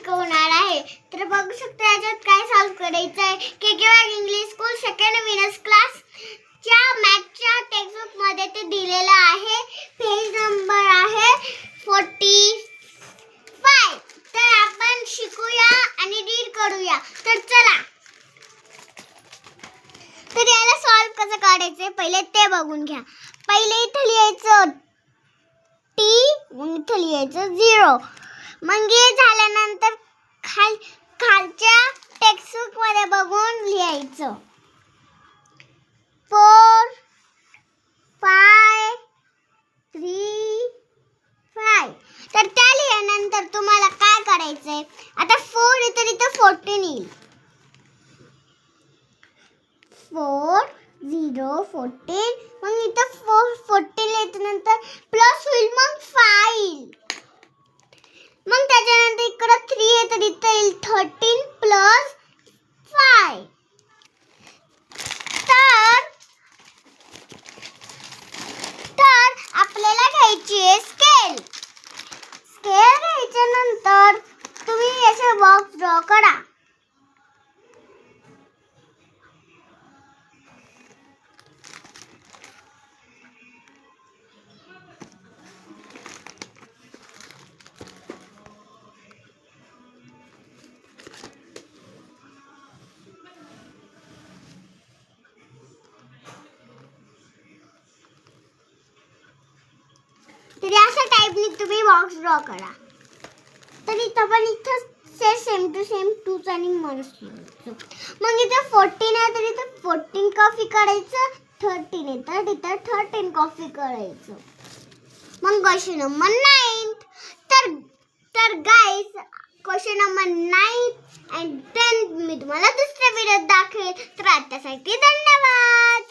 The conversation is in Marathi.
शिकवणार आहे. तर बघू शकता याच्यात काय सॉल्व करायचं आहे. K English school second winners class च्या मॅथच्या टेक्स्टबुक मध्ये ते दिलेलं आहे. पेज नंबर आहे 45. तर आपण शिकूया आणि रीड करूया. तर चला. तर याला सॉल्व कसं काढायचं पहिले ते बघून घ्या. पहिले इथे लिहायचं t, मग इथे लिहायचं 0. मग हे झाल्यानंतर खालच्या टेक्स्टबुक मध्ये बघून लिहायचं 4 5 3 5. तर त्या लिहिल्यानंतर तुम्हाला काय करायचंय. आता 4 इथे 14 येईल. 4 0 14. मग इथं 14 लिहिल्यानंतर प्लस होईल, मग 5 येईल. मग त्याच्यानंतर इकडे 3 आहे तर इथे येईल 13 प्लस 5. तर आपल्याला घ्यायची आहे स्केल. स्केल घ्यायच्या नंतर तुम्ही याचा बॉक्स ड्रॉ करा. तर अशा टाइपने तुम्ही बॉक्स ड्रॉ करा. तर इथं सेम टू सेम 2 आणि मायनस. मग इथे 14 आहे तर इथे 14 कॉपी करायचं. 13 आहे तर इथे 13 कॉपी करायचं. मग क्वेश्चन नंबर 9. तर गाइस क्वेश्चन नंबर 9 आणि 10 मी तुम्हाला दुसऱ्या व्हिडिओत दाखवेल. तर आतासाठी धन्यवाद.